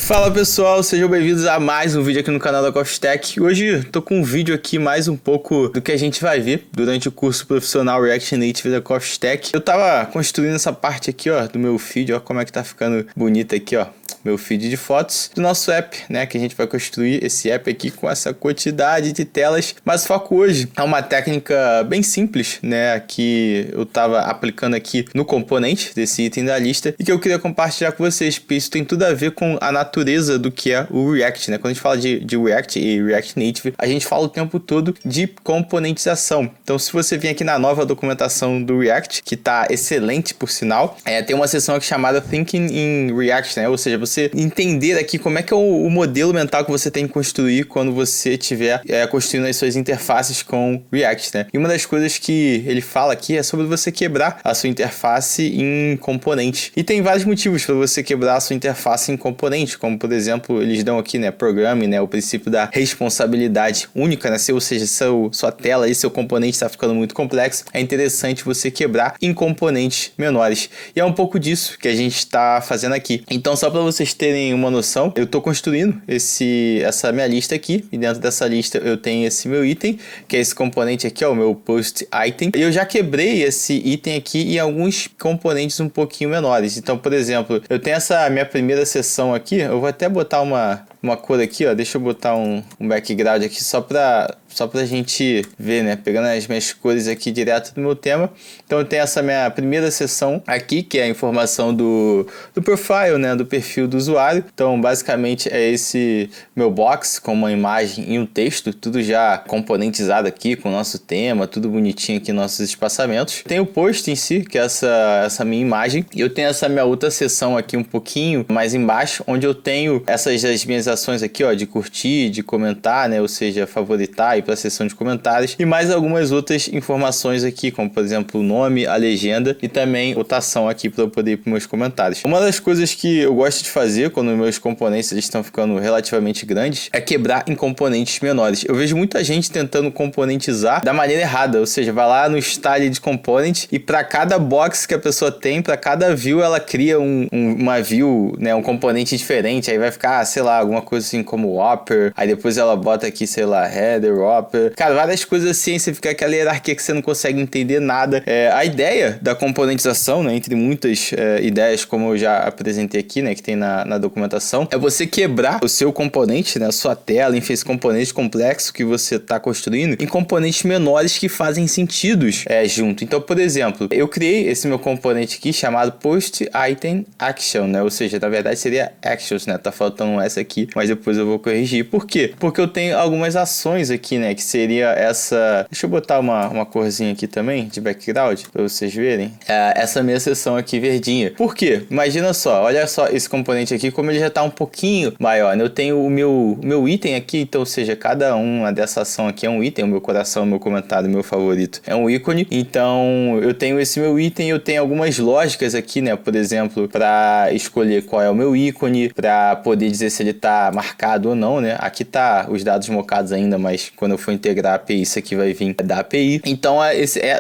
Fala pessoal, sejam bem-vindos a mais um vídeo aqui no canal da CoffeeTech. Hoje tô com um vídeo aqui mais um pouco do que a gente vai ver durante o curso profissional React Native da CoffeeTech. Eu tava construindo essa parte aqui, ó, do meu feed, ó, como é que tá ficando bonito aqui, ó. Meu feed de fotos do nosso app, né, que a gente vai construir esse app aqui com essa quantidade de telas, mas o foco hoje é uma técnica bem simples, né, que eu tava aplicando aqui no componente desse item da lista e que eu queria compartilhar com vocês, porque isso tem tudo a ver com a natureza do que é o React, né. Quando a gente fala de React e React Native, a gente fala o tempo todo de componentização. Então, se você vir aqui na nova documentação do React, que tá excelente por sinal, tem uma seção aqui chamada Thinking in React, né, ou seja, você entender aqui como é que é o modelo mental que você tem que construir quando você estiver construindo as suas interfaces com React, né? E uma das coisas que ele fala aqui é sobre você quebrar a sua interface em componente. E tem vários motivos para você quebrar a sua interface em componente, como por exemplo, eles dão aqui, né, programming, né, o princípio da responsabilidade única, né? Ou seja, sua tela e seu componente está ficando muito complexo, é interessante você quebrar em componentes menores. E é um pouco disso que a gente está fazendo aqui. Então, só para vocês terem uma noção, eu estou construindo essa minha lista aqui, e dentro dessa lista eu tenho esse meu item, que é esse componente aqui, ó, o meu post item, e eu já quebrei esse item aqui em alguns componentes um pouquinho menores. Então, por exemplo, eu tenho essa minha primeira seção aqui, eu vou até botar uma cor aqui, ó, deixa eu botar um background aqui só pra gente ver, né, pegando as minhas cores aqui direto do meu tema. Então eu tenho essa minha primeira seção aqui, que é a informação do profile, né, do perfil do usuário. Então basicamente é esse meu box com uma imagem e um texto, tudo já componentizado aqui com o nosso tema, tudo bonitinho aqui, nossos espaçamentos. Tem o post em si, que é essa minha imagem, e eu tenho essa minha outra seção aqui um pouquinho mais embaixo, onde eu tenho as minhas ações aqui, ó, de curtir, de comentar, né, ou seja, favoritar e para a seção de comentários, e mais algumas outras informações aqui, como por exemplo o nome, a legenda e também rotação aqui para eu poder ir para meus comentários. Uma das coisas que eu gosto de fazer quando meus componentes eles estão ficando relativamente grandes é quebrar em componentes menores. Eu vejo muita gente tentando componentizar da maneira errada, ou seja, vai lá no style de component e para cada box que a pessoa tem, para cada view ela cria uma view, né, um componente diferente, aí vai ficar, sei lá, alguma coisa assim como Whopper, aí depois ela bota aqui, sei lá, header, Whopper, cara, várias coisas assim, você fica aquela hierarquia que você não consegue entender nada. A ideia da componentização, né, entre muitas ideias, como eu já apresentei aqui, né, que tem na documentação, é você quebrar o seu componente, né, a sua tela, enfim, esse componente complexo que você está construindo, em componentes menores que fazem sentidos junto. Então, por exemplo, eu criei esse meu componente aqui chamado Post Item Action, né, ou seja, na verdade seria Actions, né, tá faltando essa aqui, mas depois eu vou corrigir. Por quê? Porque eu tenho algumas ações aqui, né, que seria essa... Deixa eu botar uma corzinha aqui também, de background, pra vocês verem. Essa minha seção aqui verdinha. Por quê? Imagina só, olha só esse componente aqui, como ele já tá um pouquinho maior, né? Eu tenho o meu item aqui, então, ou seja, cada uma dessa ação aqui é um item, o meu coração, o meu comentário, o meu favorito é um ícone. Então, eu tenho esse meu item, eu tenho algumas lógicas aqui, né, por exemplo, para escolher qual é o meu ícone, para poder dizer se ele tá marcado ou não, né? Aqui tá os dados mocados ainda, mas quando eu for integrar a API, isso aqui vai vir da API. Então,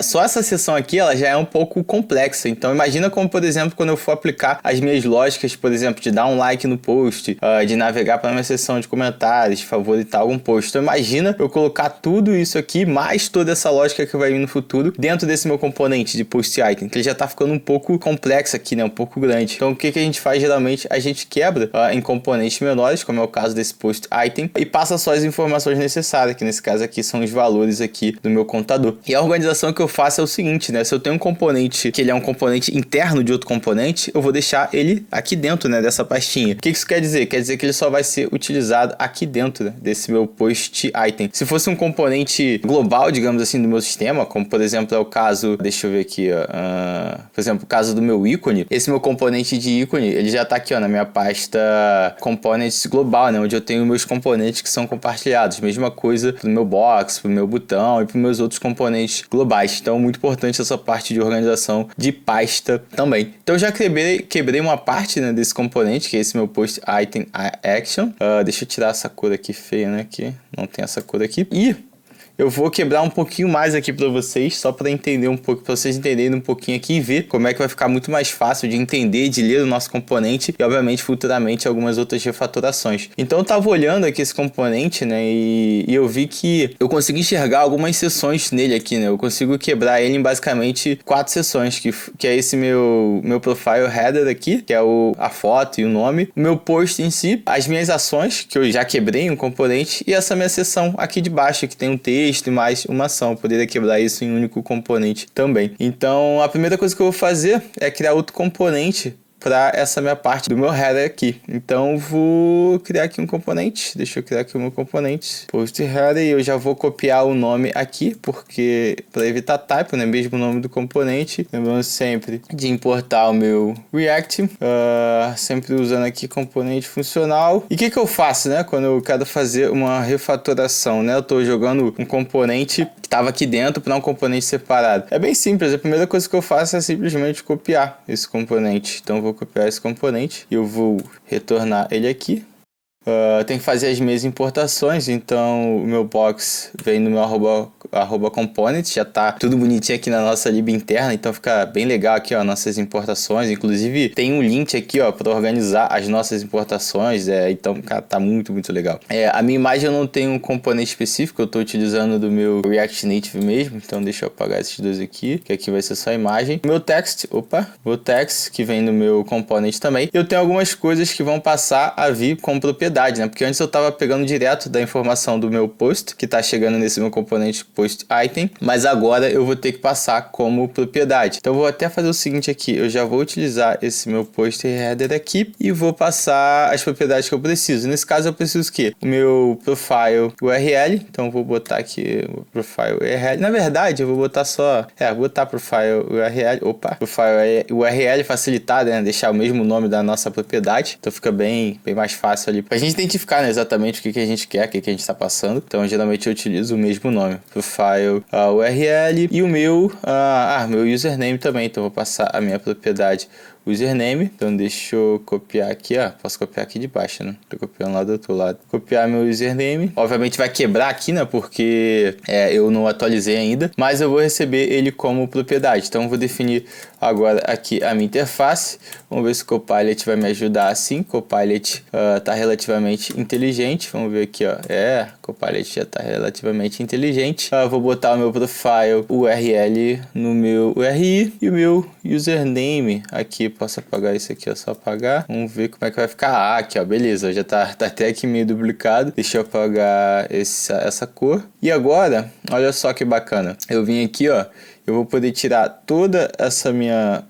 só essa seção aqui, ela já é um pouco complexa. Então, imagina como, por exemplo, quando eu for aplicar as minhas lógicas, por exemplo, de dar um like no post, de navegar para minha seção de comentários, de favoritar algum post. Então, imagina eu colocar tudo isso aqui, mais toda essa lógica que vai vir no futuro, dentro desse meu componente de post item, que ele já tá ficando um pouco complexo aqui, né? Um pouco grande. Então, o que a gente faz, geralmente, a gente quebra em componentes menores, como é o caso desse post item, e passa só as informações necessárias, que nesse caso aqui são os valores aqui do meu contador. E a organização que eu faço é o seguinte, né? Se eu tenho um componente que ele é um componente interno de outro componente, eu vou deixar ele aqui dentro, né, dessa pastinha. O que isso quer dizer? Quer dizer que ele só vai ser utilizado aqui dentro, né, desse meu post item. Se fosse um componente global, digamos assim, do meu sistema, como por exemplo é o caso, deixa eu ver aqui, ó, por exemplo, o caso do meu ícone, esse meu componente de ícone, ele já tá aqui, ó, na minha pasta components global, né, onde eu tenho meus componentes que são compartilhados. Mesma coisa pro meu box, pro meu botão e para meus outros componentes globais. Então, muito importante essa parte de organização de pasta também. Então, eu já quebrei uma parte, né, desse componente, que é esse meu post item action. Deixa eu tirar essa cor aqui feia, né, que não tem essa cor aqui. E eu vou quebrar um pouquinho mais aqui para vocês, só para entender um pouco, para vocês entenderem um pouquinho aqui e ver como é que vai ficar muito mais fácil de entender, de ler o nosso componente e, obviamente, futuramente algumas outras refatorações. Então, eu estava olhando aqui esse componente, né, e eu vi que eu consigo enxergar algumas seções nele aqui, né, eu consigo quebrar ele em basicamente 4 seções, que é esse meu profile header aqui, que é a foto e o nome, o meu post em si, as minhas ações, que eu já quebrei em um componente, e essa minha seção aqui de baixo, que tem um texto e mais uma ação. Eu poderia quebrar isso em um único componente também. Então, a primeira coisa que eu vou fazer é criar outro componente para essa minha parte do meu header aqui. Então, vou criar aqui um componente. Deixa eu criar aqui o meu componente. Post header, e eu já vou copiar o nome aqui, porque para evitar typo, né? Mesmo o nome do componente. Lembrando sempre de importar o meu React. Sempre usando aqui componente funcional. E o que eu faço, né? Quando eu quero fazer uma refatoração, né? Eu estou jogando um componente que estava aqui dentro para um componente separado. É bem simples. A primeira coisa que eu faço é simplesmente copiar esse componente. Então, eu vou copiar esse componente e eu vou retornar ele aqui. Tem que fazer as minhas importações, então o meu box vem no meu arroba component, já tá tudo bonitinho aqui na nossa lib interna, então fica bem legal aqui, ó, nossas importações. Inclusive tem um link aqui, ó, para organizar as nossas importações, então, cara, tá muito legal. A minha imagem eu não tenho um componente específico, eu tô utilizando do meu React Native mesmo, então deixa eu apagar esses dois aqui, que aqui vai ser só a imagem. O meu text, que vem no meu component também. Eu tenho algumas coisas que vão passar a vir com propriedade, né? Porque antes eu estava pegando direto da informação do meu post, que está chegando nesse meu componente post item, mas agora eu vou ter que passar como propriedade. Então eu vou até fazer o seguinte aqui, eu já vou utilizar esse meu post header aqui e vou passar as propriedades que eu preciso. Nesse caso eu preciso o quê? O meu profile URL, então eu vou botar aqui o profile URL. Na verdade eu vou botar só, vou botar profile URL, profile URL facilitado, né? Deixar o mesmo nome da nossa propriedade, então fica bem mais fácil ali pra gente identificar, né, exatamente o que a gente quer, o que a gente está passando. Então, geralmente eu utilizo o mesmo nome, profile URL, e o meu username também. Então, vou passar a minha propriedade username. Então, deixa eu copiar aqui, ó. Posso copiar aqui de baixo, né? Tô copiando lá do outro lado. Copiar meu username. Obviamente vai quebrar aqui, né? Porque eu não atualizei ainda. Mas eu vou receber ele como propriedade. Então, eu vou definir agora aqui a minha interface. Vamos ver se o Copilot vai me ajudar assim. Copilot tá relativamente inteligente. Vamos ver aqui, ó. Copilot já tá relativamente inteligente. Vou botar o meu profile URL no meu URI e o meu username aqui. Posso apagar isso aqui, ó, só apagar. Vamos ver como é que vai ficar. Aqui, ó, beleza, já tá até aqui meio duplicado. Deixa eu apagar essa cor. E agora, olha só que bacana. Eu vim aqui, ó, eu vou poder tirar toda essa minha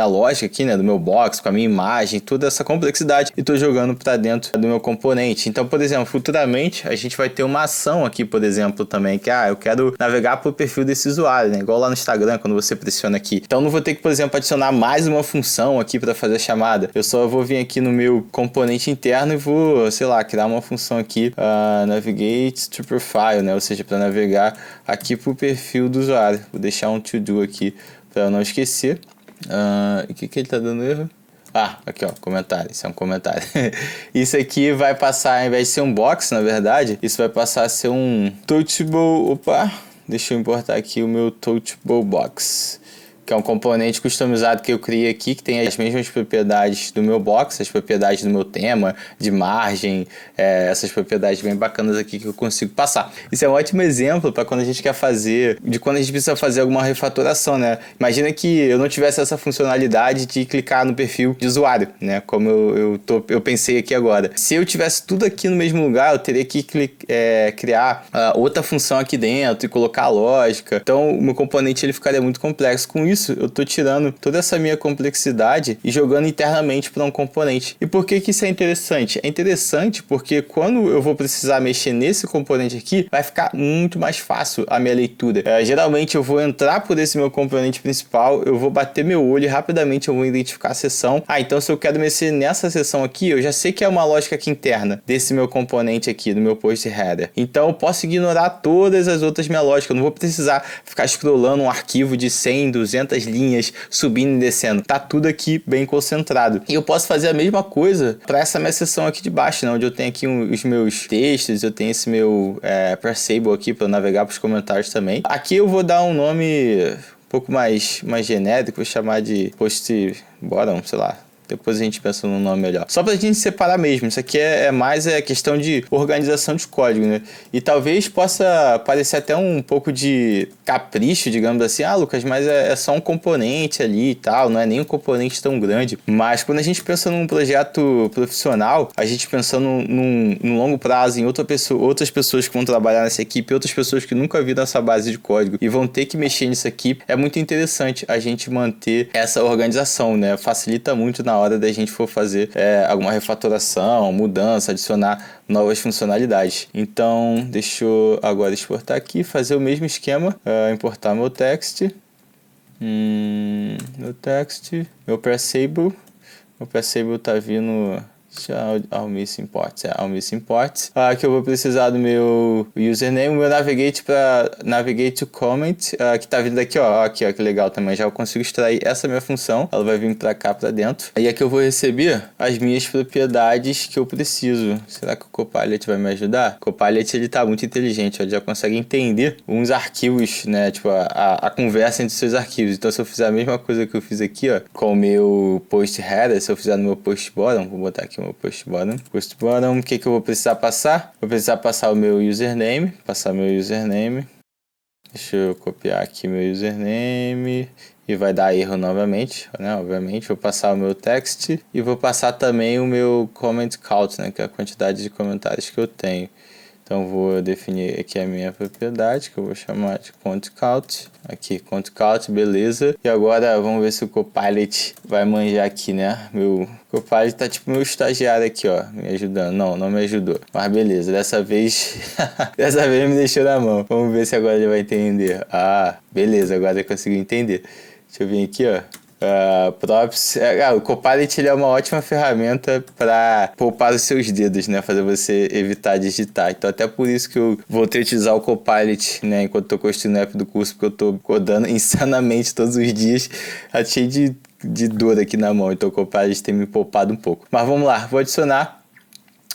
lógica aqui, né, do meu box, com a minha imagem, toda essa complexidade, e estou jogando para dentro do meu componente. Então, por exemplo, futuramente a gente vai ter uma ação aqui, por exemplo, também, que eu quero navegar para o perfil desse usuário, né, igual lá no Instagram, quando você pressiona aqui. Então, não vou ter que, por exemplo, adicionar mais uma função aqui para fazer a chamada. Eu só vou vir aqui no meu componente interno e vou, sei lá, criar uma função aqui, navigate to profile, né, ou seja, para navegar aqui para o perfil do usuário. Vou deixar um to do aqui para eu não esquecer. O que ele tá dando erro? Aqui, ó, comentário. Isso é um comentário. Isso aqui vai passar, ao invés de ser um box, na verdade, isso vai passar a ser um touchable. Deixa eu importar aqui o meu touchable box, que é um componente customizado que eu criei aqui, que tem as mesmas propriedades do meu box, as propriedades do meu tema, de margem, essas propriedades bem bacanas aqui que eu consigo passar. Isso é um ótimo exemplo para quando a gente quer fazer, de quando a gente precisa fazer alguma refatoração, né? Imagina que eu não tivesse essa funcionalidade de clicar no perfil de usuário, né? Como eu pensei aqui agora. Se eu tivesse tudo aqui no mesmo lugar, eu teria que criar outra função aqui dentro e colocar a lógica. Então, o meu componente ele ficaria muito complexo. Com isso, eu estou tirando toda essa minha complexidade e jogando internamente para um componente. E por que isso é interessante? É interessante porque quando eu vou precisar mexer nesse componente aqui, vai ficar muito mais fácil a minha leitura. Geralmente eu vou entrar por esse meu componente principal, eu vou bater meu olho e rapidamente eu vou identificar a seção. Então se eu quero mexer nessa seção aqui, eu já sei que é uma lógica aqui interna desse meu componente aqui, do meu post header. Então eu posso ignorar todas as outras minhas lógicas, eu não vou precisar ficar scrollando um arquivo de 100, 200 300 linhas subindo e descendo. Tá tudo aqui bem concentrado. E eu posso fazer a mesma coisa para essa minha seção aqui de baixo, né? Onde eu tenho aqui os meus textos, eu tenho esse meu Parsable aqui para navegar para os comentários também. Aqui eu vou dar um nome um pouco mais genérico, vou chamar de Post Bottom, sei lá. Depois a gente pensa num nome melhor. Só pra gente separar mesmo. Isso aqui é mais questão de organização de código, né? E talvez possa parecer até um pouco de capricho, digamos assim. Ah, Lucas, mas é só um componente ali e tal. Não é nem um componente tão grande. Mas quando a gente pensa num projeto profissional, a gente pensando num longo prazo, em outras pessoas que vão trabalhar nessa equipe, outras pessoas que nunca viram essa base de código e vão ter que mexer nisso aqui, é muito interessante a gente manter essa organização, né? Facilita muito na hora da gente for fazer alguma refatoração, mudança, adicionar novas funcionalidades. Então, deixa eu agora exportar aqui, fazer o mesmo esquema, importar meu text, meu Parsable. O Parsable tá vindo... Ao Missing Imports. Ao Missing Imports. Aqui eu vou precisar do meu username, o meu Navigate para Navigate to Comment, que tá vindo aqui, ó. Aqui, ó, que legal também. Já eu consigo extrair essa minha função. Ela vai vir para cá, para dentro. E aqui eu vou receber as minhas propriedades que eu preciso. Será que o Copilot vai me ajudar? O Copilot, ele tá muito inteligente, ó. Ele já consegue entender uns arquivos, né? Tipo, a conversa entre seus arquivos. Então, se eu fizer a mesma coisa que eu fiz aqui, ó, com o meu post header, se eu fizer no meu post bottom, vou botar aqui meu post bottom, o que eu vou precisar passar? Vou precisar passar o meu username, deixa eu copiar aqui meu username e vai dar erro novamente, né? Obviamente, vou passar o meu text e vou passar também o meu comment count, né? Que é a quantidade de comentários que eu tenho. Então vou definir aqui a minha propriedade, que eu vou chamar de count count. Aqui, count count, beleza. E agora vamos ver se o Copilot vai manjar aqui, né? Meu Copilot tá tipo meu estagiário aqui, ó, me ajudando. Não me ajudou. Mas beleza, dessa vez me deixou na mão. Vamos ver se agora ele vai entender. Ah, beleza, agora eu consigo entender. Deixa eu vir aqui, ó. Props. O Copilot, ele é uma ótima ferramenta para poupar os seus dedos, né? Fazer você evitar digitar. Então, até por isso que eu voltei a utilizar o Copilot, né? Enquanto estou construindo o app do curso, porque eu estou codando insanamente todos os dias. Cheio de dor aqui na mão. Então, o Copilot tem me poupado um pouco. Mas vamos lá, vou adicionar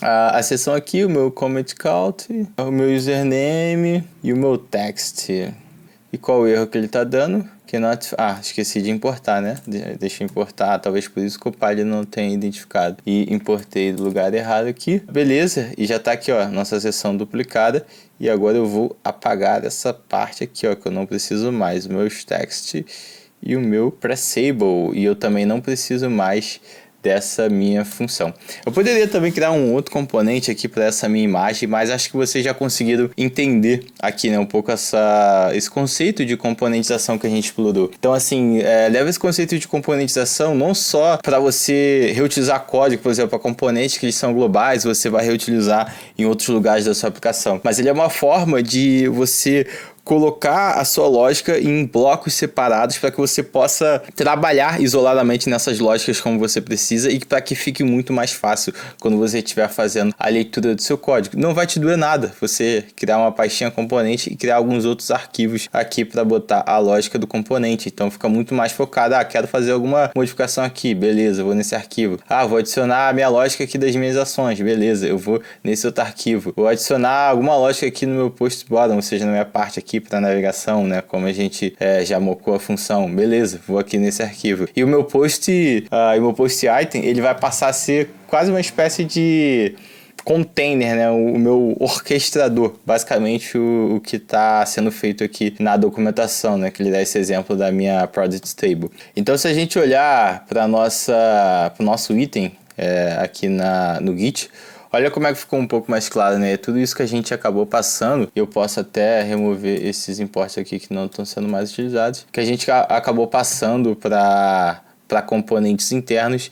a seção aqui, o meu comment count, o meu username e o meu text. E qual o erro que ele está dando? Esqueci de importar, né? Deixa eu importar, talvez por isso que o Copilot não tenha identificado. E importei do lugar errado aqui. Beleza, e já está aqui, ó, nossa seção duplicada. E agora eu vou apagar essa parte aqui, ó, que eu não preciso mais. O meu text e o meu Parsable. E eu também não preciso mais dessa minha função. Eu poderia também criar um outro componente aqui para essa minha imagem, mas acho que vocês já conseguiram entender aqui, né, um pouco esse conceito de componentização que a gente explorou. Então, assim, leva esse conceito de componentização não só para você reutilizar código, por exemplo, para componentes que eles são globais, você vai reutilizar em outros lugares da sua aplicação, mas ele é uma forma de você colocar a sua lógica em blocos separados para que você possa trabalhar isoladamente nessas lógicas como você precisa e para que fique muito mais fácil quando você estiver fazendo a leitura do seu código. Não vai te doer nada você criar uma pastinha componente e criar alguns outros arquivos aqui para botar a lógica do componente. Então fica muito mais focado. Quero fazer alguma modificação aqui, beleza, vou nesse arquivo. Vou adicionar a minha lógica aqui das minhas ações, beleza, eu vou nesse outro arquivo. Vou adicionar alguma lógica aqui no meu post bottom, ou seja, na minha parte aqui para navegação, né? Como a gente já mocou a função, beleza, vou aqui nesse arquivo. E o meu post item, ele vai passar a ser quase uma espécie de container, né? O meu orquestrador, basicamente o que está sendo feito aqui na documentação, né? Que ele dá esse exemplo da minha project table. Então, se a gente olhar para o nosso item aqui no Git, olha como é que ficou um pouco mais claro, né? Tudo isso que a gente acabou passando, eu posso até remover esses imports aqui que não estão sendo mais utilizados, que a gente acabou passando para para componentes internos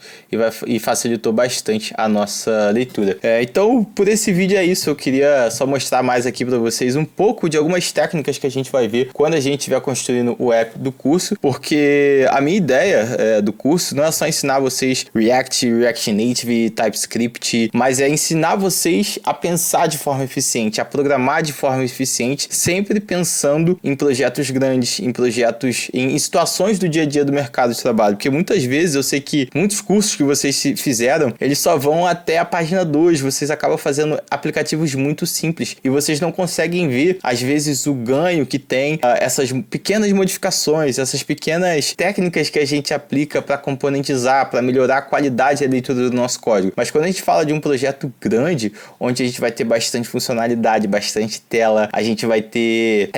e facilitou bastante a nossa leitura. Então, por esse vídeo é isso. Eu queria só mostrar mais aqui para vocês um pouco de algumas técnicas que a gente vai ver quando a gente estiver construindo o app do curso, porque a minha ideia do curso não é só ensinar vocês React, React Native, TypeScript, mas é ensinar vocês a pensar de forma eficiente, a programar de forma eficiente, sempre pensando em projetos grandes, em situações do dia a dia do mercado de trabalho, porque muitas vezes eu sei que muitos cursos que vocês fizeram, eles só vão até a página 2, vocês acabam fazendo aplicativos muito simples e vocês não conseguem ver, às vezes, o ganho que tem essas pequenas modificações, essas pequenas técnicas que a gente aplica para componentizar, para melhorar a qualidade da leitura do nosso código. Mas quando a gente fala de um projeto grande, onde a gente vai ter bastante funcionalidade, bastante tela, a gente vai ter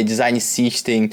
design system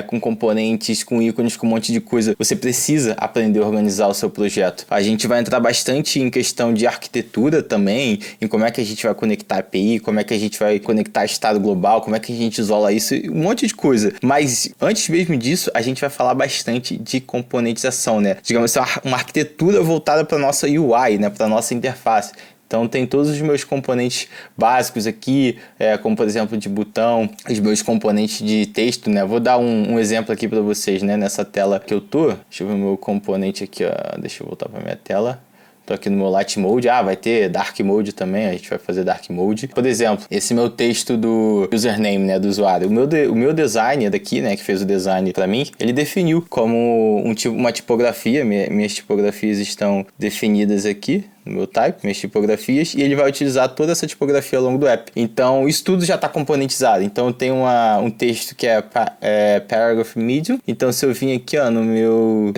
com componentes, com ícones, com um monte de coisa, você precisa aprender a organizar o seu projeto. A gente vai entrar bastante em questão de arquitetura também, em como é que a gente vai conectar API, como é que a gente vai conectar estado global, como é que a gente isola isso, um monte de coisa. Mas antes mesmo disso, a gente vai falar bastante de componentização, né? Digamos assim, uma arquitetura voltada para nossa UI, né? Para nossa interface. Então tem todos os meus componentes básicos aqui, como por exemplo de botão, os meus componentes de texto, né? Vou dar um exemplo aqui para vocês, né? Nessa tela que eu tô, deixa eu ver o meu componente aqui, ó. Deixa eu voltar para minha tela. Tô aqui no meu Light Mode, vai ter Dark Mode também, a gente vai fazer Dark Mode. Por exemplo, esse meu texto do username, né, do usuário. O meu designer daqui, né, que fez o design pra mim, ele definiu como uma tipografia, minhas tipografias estão definidas aqui no meu type, minhas tipografias, e ele vai utilizar toda essa tipografia ao longo do app. Então, isso tudo já está componentizado. Então, eu tenho um texto que é paragraph medium. Então, se eu vim aqui, ó, no meu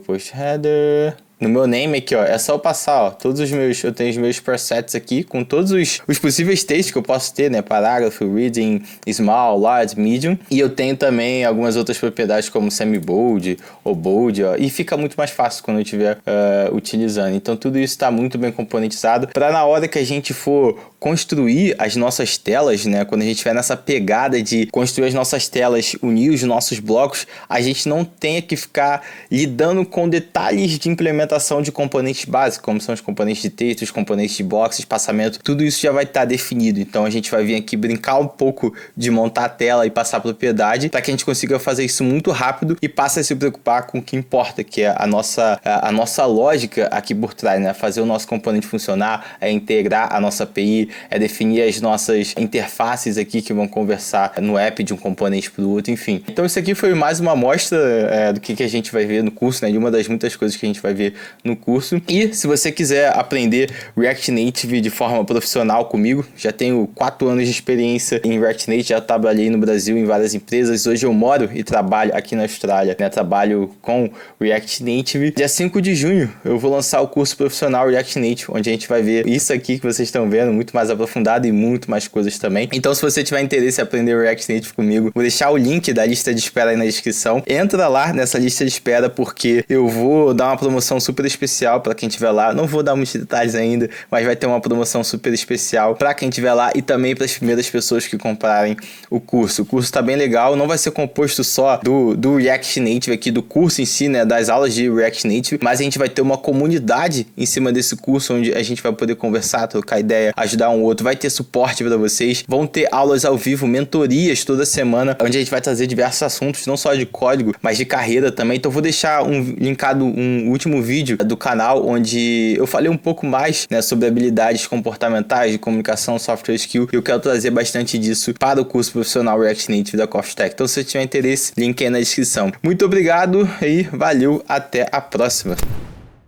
post header, no meu name aqui, ó, é só eu passar, ó, eu tenho os meus presets aqui com todos os possíveis textos que eu posso ter, né, parágrafo, reading, small, large, medium, e eu tenho também algumas outras propriedades como semi-bold ou bold, ó, e fica muito mais fácil quando eu estiver utilizando. Então tudo isso está muito bem componentizado para na hora que a gente for construir as nossas telas, né, quando a gente estiver nessa pegada de construir as nossas telas, unir os nossos blocos, a gente não tenha que ficar lidando com detalhes de implementação de componentes básicos, como são os componentes de texto, os componentes de box, espaçamento, tudo isso já vai estar definido. Então a gente vai vir aqui brincar um pouco de montar a tela e passar propriedade para que a gente consiga fazer isso muito rápido e passe a se preocupar com o que importa, que é a nossa lógica aqui por trás, né? Fazer o nosso componente funcionar, integrar a nossa API, definir as nossas interfaces aqui que vão conversar no app de um componente para o outro, enfim. Então isso aqui foi mais uma amostra do que a gente vai ver no curso, né? De uma das muitas coisas que a gente vai ver no curso. E se você quiser aprender React Native de forma profissional comigo, já tenho 4 anos de experiência em React Native, já trabalhei no Brasil em várias empresas, hoje eu moro e trabalho aqui na Austrália, né? Trabalho com React Native. Dia 5 de junho eu vou lançar o curso profissional React Native, onde a gente vai ver isso aqui que vocês estão vendo, muito mais aprofundado e muito mais coisas também. Então se você tiver interesse em aprender React Native comigo, vou deixar o link da lista de espera aí na descrição. Entra lá nessa lista de espera porque eu vou dar uma promoção super especial para quem estiver lá. Não vou dar muitos detalhes ainda, mas vai ter uma promoção super especial para quem estiver lá e também para as primeiras pessoas que comprarem o curso. O curso tá bem legal, não vai ser composto só do React Native aqui, do curso em si, né, das aulas de React Native, mas a gente vai ter uma comunidade em cima desse curso onde a gente vai poder conversar, trocar ideia, ajudar um outro, vai ter suporte para vocês, vão ter aulas ao vivo, mentorias toda semana, onde a gente vai trazer diversos assuntos, não só de código, mas de carreira também. Então vou deixar linkado um último vídeo do canal onde eu falei um pouco mais, né, sobre habilidades comportamentais de comunicação, software skill, e eu quero trazer bastante disso para o curso profissional React Native da Cofftech. Então se você tiver interesse, link aí na descrição. Muito obrigado e valeu, até a próxima.